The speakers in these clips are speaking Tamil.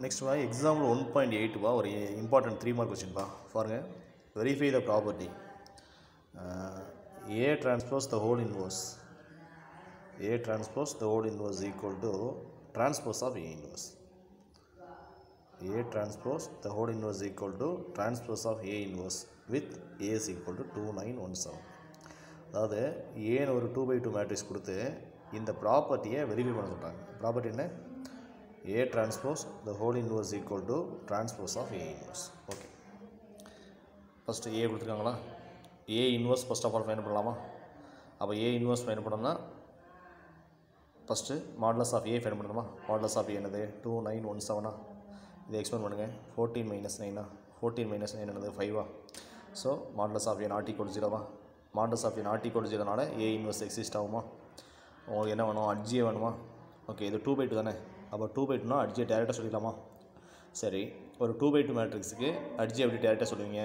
Next one, example 1.8 or important 3 mark question பாருங்க. Verify the property A transpose the whole inverse. A transpose the whole inverse equal to transpose of A inverse. A transpose the whole inverse equal to transpose of A inverse with A is equal to 2917. அதாவது ஏன்னு ஒரு 2/2 மேட்ரிக்ஸ் கொடுத்து இந்த ப்ராப்பர்ட்டியை வெரிஃபை பண்ண சொல்கிறாங்க. ப்ராப்பர்ட்டி என்ன? A transpose the whole inverse equal to transpose of A inverse. Okay, first A கொடுத்துருக்காங்களா? A inverse first of all find பண்ணலாமா? அப்போ A inverse ஃபைண்ட் பண்ணோம்னா first modulus of A find பண்ணணுமா? மாடலஸ் ஆஃப் A என்னது? 2917. இதை எக்ஸ்பெண்ட் பண்ணுங்கள். 14 - 9 14 - 9 என்னது? 5. So modulus of A not equal 0. Modulus of A not equal 0னால A இன்வெர்ஸ் எக்ஸிஸ்ட் ஆகுமா? உங்களுக்கு என்ன வேணும்? அட்ஜியே வேணுமா? ஓகே, இது 2/2 தானே. அப்போ 2/2னா அட்ஜியை டேரெக்டாக சொல்லிக்கலாமா? சரி, ஒரு 2/2 மேட்ரிக்ஸுக்கு அட்ஜி எப்படி டேரெக்டாக சொல்லுவீங்க?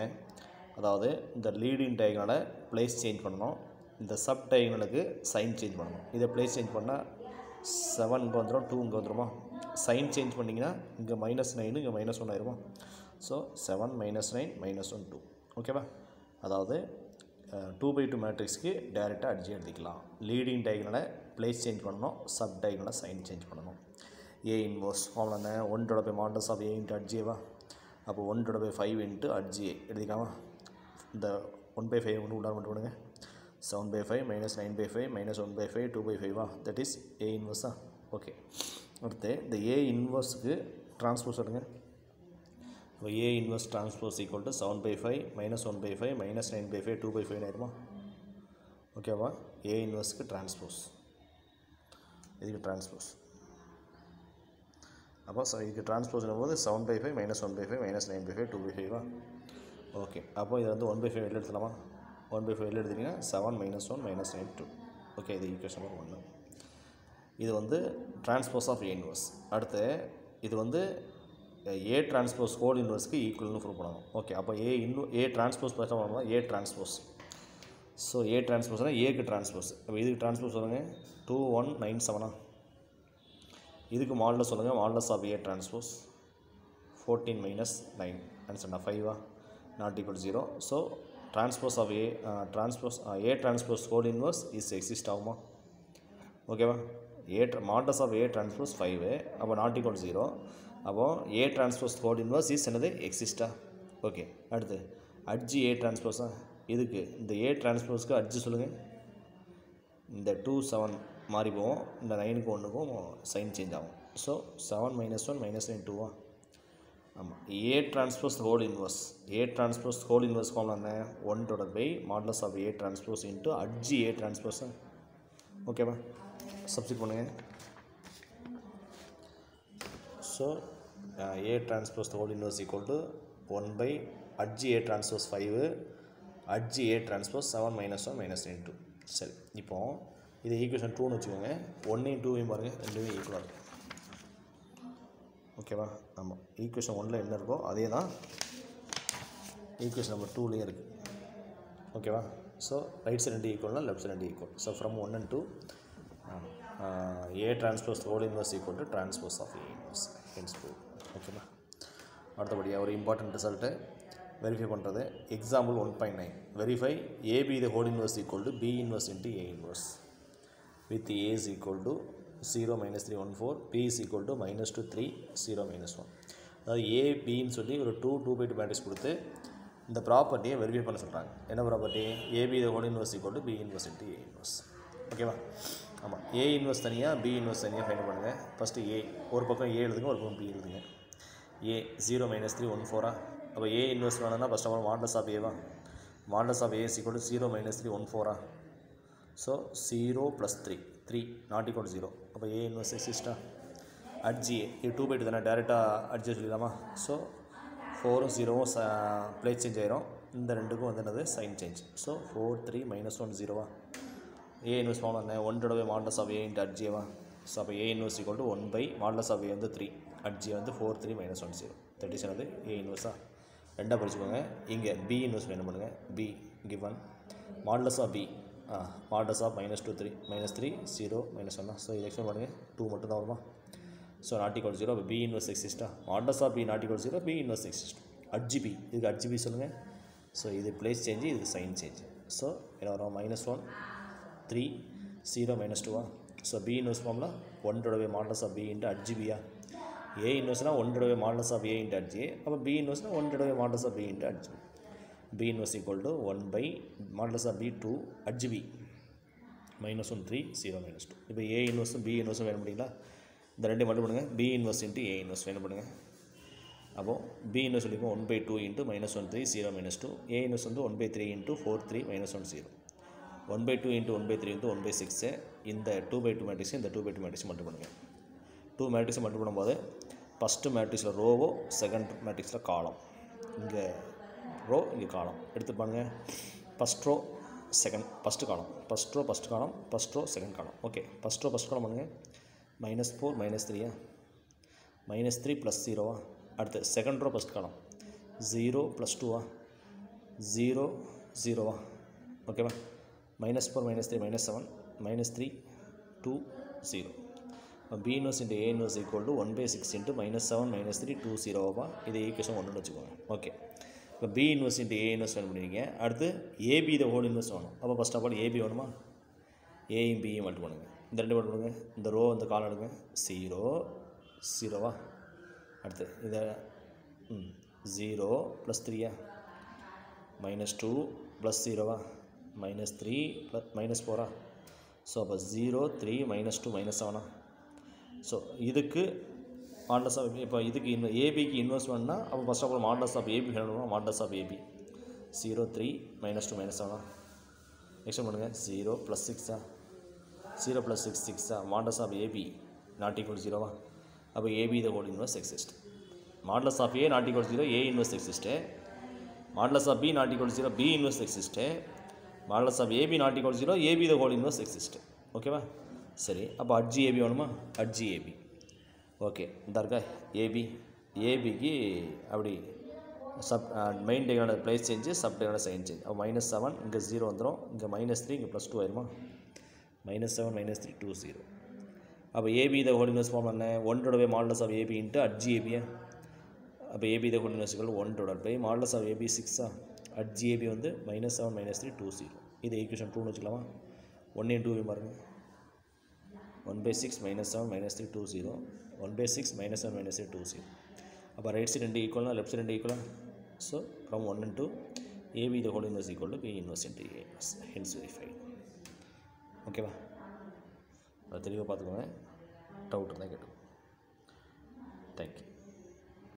அதாவது இந்த லீடிங் டயகனலை பிளேஸ் சேஞ்ச் பண்ணணும், இந்த சப் டயகனலுக்கு சைன் சேஞ்ச் பண்ணணும். இதை பிளேஸ் சேஞ்ச் பண்ணால் 7 இங்கே வந்துடும், 2 இங்கே வந்துடுமா? சைன் சேஞ்ச் பண்ணிங்கன்னா இங்கே -9 இங்கே -1 ஆயிருமா? ஸோ 7 - 9 -1 2. ஓகேவா? அதாவது 2/2 மேட்ரிக்ஸ்க்கு டேரெக்டாக அட்ஜி எழுதிக்கலாம். லீடிங் டயகனலை பிளேஸ் சேஞ்ச் பண்ணணும், சப் டயகனலை சைன் சேஞ்ச் பண்ணணும். A இன்வர்ஸ் ஃபார்முலா என்ன? 1/by modulus of A into அட்ஜிஏவா? அப்போ 1/5 இன்ட்டு அட்ஜிஏ எழுதிக்காமா? இந்த 1/5 ஒன்று உள்ளார மட்டும் பண்ணுங்க. 7/5 - 9/5 - 1/5 2/5 தட் இஸ் A இன்வர்ஸா? ஓகே, அடுத்து இந்த A இன்வர்ஸுக்கு ட்ரான்ஸ்போஸ் எடுங்க. இப்போ A inverse transpose equal to 7/5 - 1/5 - 9/5 2/5 ஆயிருமா? ஓகேவா? A இன்வர்ஸுக்கு ட்ரான்ஸ்போஸ், இதுக்கு ட்ரான்ஸ்போஸ். அப்போ இதுக்கு ட்ரான்ஸ்போஸ் போது 7/5 - 1/5 - 9/5 2/5. ஓகே, அப்போ இதை வந்து 1/5 வெளில எடுத்துலாமா? 1/5 வெளில எடுத்துட்டிங்கன்னா 7 - 1 - 9 2. ஓகே, இது ஈக்குவேஷன் நம்பர் 1. இது வந்து ட்ரான்ஸ்போஸ் ஆஃப் A இன்வர்ஸ். அடுத்து இது வந்து A டிரான்ஸ்போஸ் ஹோல் இன்வர்ஸ்க்கு ஈக்குவல்னு ப்ரூவ் பண்ணணும். ஓகே, அப்போ A டிரான்ஸ்போஸ் பார்த்தா பண்ணலாம். A transpose. ஸோ A டிரான்ஸ்போஸ்னால் ஏக்கு டிரான்ஸ்போஸ். அப்போ இதுக்கு டிரான்ஸ்போஸ் சொல்லுங்கள். 2197. இதுக்கு மாடலஸ் சொல்லுங்கள். மாடலஸ் ஆஃப் A டிரான்ஸ்போஸ் 14 - 9 ஆன்சர்னா 5 not equal 0. So transpose of A transpose whole inverse is exist ஆகுமா? ஓகேவா? Modulus of A transpose 5. அப்போ நாட் ஈக்குவல் 0. அப்போது A transpose whole inverse is என்னது? எக்ஸிஸ்டா? ஓகே, அடுத்து அட்ஜி A டிரான்ஸ்போஸா? இதுக்கு இந்த A டிரான்ஸ்போஸ்க்கு அட்ஜி சொல்லுங்கள். இந்த 2 7 மாறி போவோம், இந்த 9க்கு 1க்கும் சைன் சேஞ்ச் ஆகும். ஸோ 7 - 1 - 9 2. ஆமாம், A transpose whole inverse. A transpose whole inverse formula என்ன? 1/by modulus of A transpose into adj A டிரான்ஸ்போஸா? ஓகேவா? சப்ஸ்டிட் பண்ணுங்கள். So A transpose whole inverse equal to 1/, adj A transpose 5, adj A transpose 7 - 1 - 9 2. சரி, இப்போது இது ஈக்குவேஷன் 2ன்னு வச்சுக்கோங்க. 1ஐயும் 2ஐயும் பாருங்கள், ரெண்டுமே ஈக்குவலாக இருக்கும். ஓகேவா? ஆமாம், ஈக்குவேஷன் 1ல் என்ன இருக்கோ அதே தான் ஈக்குவேஷன் நம்பர் 2லேயும் இருக்குது. ஓகேவா? ஸோ ரைட் சைடு 2 ஈக்குவல்னால் left side 2 equal. So from 1 and 2 A transpose whole inverse equal to transpose of A inverse. Hence prove. ஓகேவா? அடுத்தபடியாக ஒரு இம்பார்ட்டன்ட் ரிசல்ட்டு வெரிஃபை பண்ணுறது. Example 1.9 verify AB the whole inverse equal to B inverse into A inverse with A is equal to 0 - 3 1 4, P is equal to -2 3 0 - 1. அதாவது A Bன்னு சொல்லி ஒரு 2/2 மேட்ரிக்ஸ் கொடுத்து இந்த ப்ராப்பர்ட்டியை வெரிஃபை பண்ண சொல்கிறாங்க. என்ன property? AB the whole inverse equal to B inverse into A inverse. ஓகேவா? ஆமாம், A இன்வர்ஸ் தனியாக B இன்வர்ஸ் தனியாக ஃபைண்ட் பண்ணுங்கள். ஃபஸ்ட்டு A ஒரு பக்கம் A எழுதுங்க, ஒரு பக்கம் B எழுதுங்க. A 0 - 3 1 4. அப்போ A இன்வர்ஸ் வேணும்னா first of all modulus of Aவா? Modulus of A is equal to 0 - 3 1 4. So 0 + 3 not equal 0. அப்போ A இன்வர்ஸ் எக்ஸிஸ்டா? அட்ஜி இது 2/2 தானே, டேரெக்டாக அட்ஜி சொல்லிடலாமா? ஸோ 4ம் 0வும் பிளேஸ் சேஞ்ச் ஆயிரும். இந்த ரெண்டுக்கும் வந்து என்னது? Sign change. So 4 3 - 1 0. A inverse form என்ன? 1/by modulus of A into அட்ஜிஏவா? ஸோ அப்போ A inverse equal to 1/, modulus of A வந்து 3, அட்ஜி வந்து 4 3 - 1 0. தட் இஸ் என்னது? A இன்வர்ஸா? ரெண்டாக படிச்சுக்கோங்க. இங்கே B இன்வர்ஸ் என்ன பண்ணுங்கள்? B given modulus of B modulus of -2 3 -3 0 -1. So இது எக்ஸ்பிளைன் பண்ணுங்கள். 2 மட்டும் தான் வருமா? So not equal 0. அப்போ பி இன்வர்ஸ் எக்ஸிஸ்டா. Modulus of B not equal 0, B inverse exist. Adj B, இதுக்கு அட்ஜிபி சொல்லுங்கள். ஸோ இது பிளேஸ் சேஞ்சு, இதுக்கு சைன் சேஞ்ச். ஸோ என்ன வரும்? -1 3 0 -2. ஸோ பி இன்வர்ஸ் ஃபார்ம்ல 1 மாடலஸ் ஆஃப் பி இன்ட்டு அட்ஜிபியா. ஏ இன்வர்ஸ்னால் 1 modulus of A into adj. அப்போ பி இன்வர்ஸ்னால் 1 modulus of B into adj. B inverse equal to 1 modulus of B 2 adj B -1 3 0 -2. இப்போ ஏ இன்வர்ஸும் பி இன்வர்ஸும் வேணும் பண்ணிங்களா? இந்த ரெண்டையும் மட்டும் பண்ணுங்கள். B inverse into A inverse வேணும் பண்ணுங்கள். அப்போது பி இன்வர்ஸ் சொல்லிப்போம் 1/2 இன்ட்டு -1 3 0 -2. ஏ இன்வர்ஸ் வந்து 1/3 இன்ட்டு 4 3 -1 0. 1/2 into 1/3 into 1/6. இந்த 2/2 மேட்ரிக்ஸ் இந்த 2/2 மேட்ரிக்ஸ் மட்டும் பண்ணுங்கள். 2 மேட்ரிக்ஸை மட்டும் பண்ணும்போது ஃபஸ்ட்டு மேட்ரிக்ஸில் ரோவோ, செகண்ட் மேட்ரிக்ஸில் காலம். இங்கே ரோ, இங்கே காலம் எடுத்து பாருங்கள். First row second first column, first row first column, first row second column. Okay, first row first column பண்ணுங்கள். -4 -3 -3 + 0. அடுத்து செகண்ட் ரோ ஃபஸ்ட் காலம் 0 + 2 0 0. ஓகேவா? -4 -3 -7 -3 2 0. B inverse into A inverse equal to 1/6 into -7 -3 2 0. இது ஈக்குவேஷன் 1ன்னு வச்சுக்கோங்க. ஓகே, இப்போ B inverse into A inverse வேணும் பண்ணிங்க. அடுத்து ஏபி த ஹோல் இன்வர்ஸ் வேணும். அப்போ ஃபஸ்ட் ஆஃப் ஆல் ஏபி வேணுமா? ஏயும் பியும் மட்டும் பண்ணுங்கள். இந்த ரெண்டு மட்டும் பண்ணுங்கள். இந்த ரோ இந்த காலம் எடுங்க. 0 0. அடுத்து இதை 0 + 3 -2 + 0 -3 -4. ஸோ அப்போ 0 3 -2 -7. ஸோ இதுக்கு மாடலஸ் ஆஃப் இப்போ இதுக்கு ஏபிக்கு இன்வெர்ஸ் வேணும்னா அப்போ first of all modulus of AB வேணுமா? Modulus of AB 0 3 -2 -7. நெக்ஸ்ட் பண்ணுங்கள். 0 + 6 0 + 6 6. Modulus of AB not equal 0. அப்போ AB the whole inverse exist. Modulus of A not equal 0, A inverse exist. Modulus of B not equal 0, B inverse exist. Modulus of AB not equal 0, AB the whole inverse exist. ஓகேவா? சரி, அப்போ அட்ஜி ஏபி வேணுமா? அட்ஜி ஏபி. ஓகே, இந்த இருக்கா ஏபி. ஏபிக்கு அப்படி மெயின் டேகோட பிளேஸ் சேஞ்சு, சப் டேகோட சைன் சேஞ்ச். அப்போ -7 இங்கே 0 வந்துடும். இங்கே -3 இங்கே +2 ஆயிருமா? -7 -3 2 0. அப்போ AB the whole inverse form என்ன? 1 modulus of AB into adj ஏபியா. அப்போ AB the whole inverse 1 modulus of AB 6. Adj AB வந்து -7 -3 2 0. இது ஈக்குவேஷன் 2ன்னு வச்சுக்கலாமா? 1 × 2 பாருங்கள். 1/6 -7 -3 2 0. 1/6 -7 -3 2 0. அப்போ ரைட் சைடு 2 ஈக்குவல்னா லெஃப்ட் சைடு 2 ஈக்குவலா? So from 1 into AB the whole inverse equal to B inverse into A inverse. Hence verified. ஓகேவா? அதை தெளிவாக பார்த்துக்கோங்க. டவுட் இருந்தால் கேட்டுக்கோங்க. தேங்க்யூ.